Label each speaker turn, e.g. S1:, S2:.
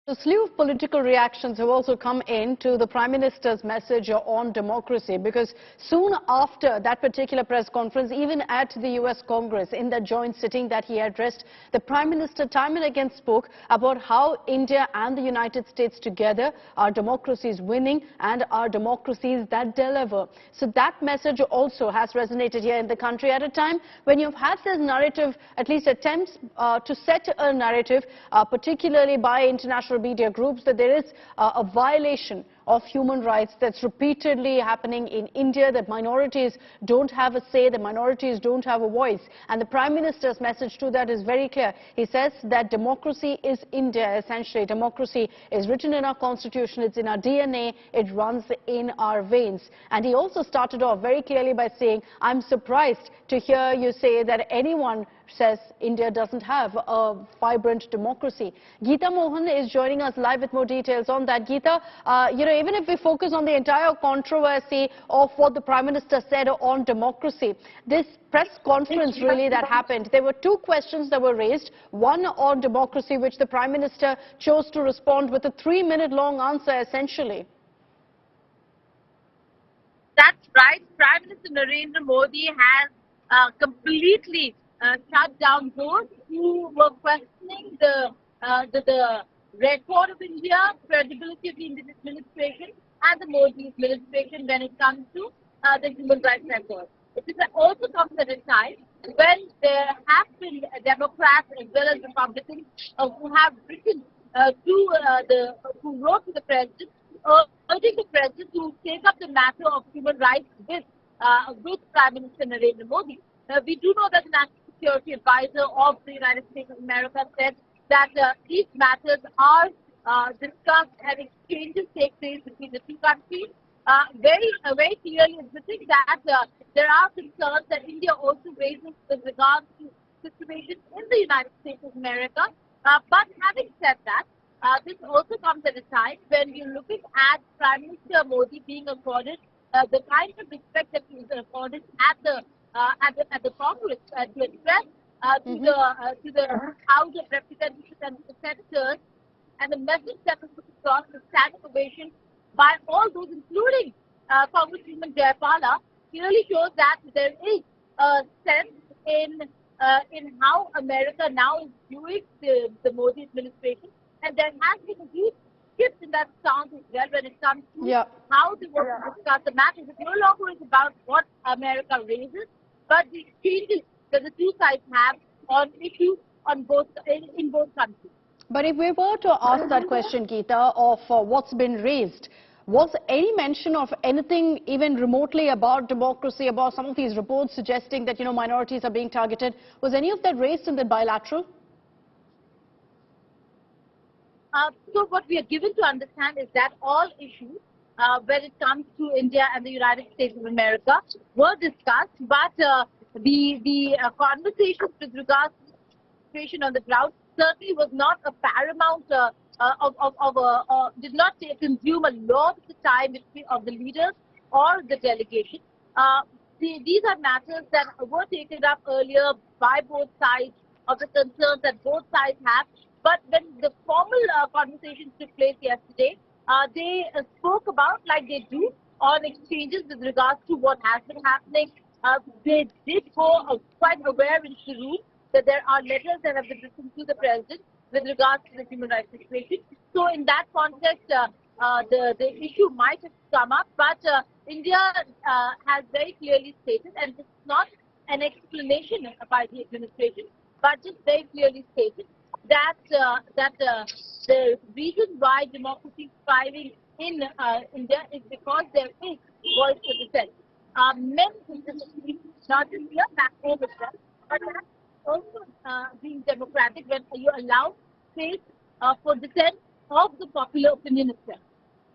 S1: A slew of political reactions have also come in to the Prime Minister's message on democracy, because soon after that particular press conference, even at the US Congress, in that joint sitting that he addressed, the Prime Minister time and again spoke about how India and the United States together are democracies winning and are democracies that deliver. So that message also has resonated here in the country at a time when you've had this narrative, at least attempts to set a narrative, particularly by international media groups, that there is a violation of human rights that's repeatedly happening in India, that minorities don't have a say, that minorities don't have a voice. And the Prime Minister's message to that is very clear. He says that democracy is India, essentially. Democracy is written in our constitution, it's in our DNA, it runs in our veins. And he also started off very clearly by saying, I'm surprised to hear you say that anyone says India doesn't have a vibrant democracy. Geeta Mohan is joining us live with more details on that. Geeta, even if we focus on the entire controversy of what the Prime Minister said on democracy, this press conference really that happened, there were two questions that were raised. One on democracy, which the Prime Minister chose to respond with a 3-minute long answer, essentially.
S2: That's right. Prime Minister Narendra Modi has completely shut down those who were questioning the record of India, credibility of the Indian administration and the Modi administration when it comes to the human rights record. It also comes at a time when there have been Democrats as well as Republicans who have written who wrote to the president, urging the president to take up the matter of human rights with Prime Minister Narendra Modi. We do know that the National Security Advisor of the United States of America said that these matters are discussed and exchanges take place between the two countries. Very clearly admitting that there are concerns that India also raises with regards to situation in the United States of America. But having said that, this also comes at a time when we're looking at Prime Minister Modi being accorded the kind of respect that he is accorded at the Congress to address to the House of Representatives and the Senators, and the message that was put across the standing ovation by all those, including Congresswoman Jayapala, clearly shows that there is a sense in how America now is viewing the Modi administration, and there has been a huge shift in that stance as well when it comes to how they want to discuss the matters. It no longer is about what America raises, but the exchanges that the two sides have on issues on in both countries.
S1: But if we were to ask that question, Geeta, of what's been raised, was any mention of anything even remotely about democracy, about some of these reports suggesting that, minorities are being targeted? Was any of that raised in the bilateral?
S2: So what we are given to understand is that all issues when it comes to India and the United States of America were discussed, but the conversations with regards to the situation on the ground certainly was not a paramount, did not consume a lot of the time of the leaders or the delegation. These are matters that were taken up earlier by both sides, of the concerns that both sides have. But when the formal conversations took place yesterday, they spoke about, like they do, on exchanges with regards to what has been happening. They did go quite aware into the room that there are letters that have been written to the president with regards to the human rights situation. So in that context, the issue might have come up, but India has very clearly stated, and this is not an explanation by the administration, but just very clearly stated, that the reason why democracy is thriving in India is because there is voice for dissent. Many institutions, not just here, back home as well, but that's also being democratic when you allow space for dissent of the popular opinion itself.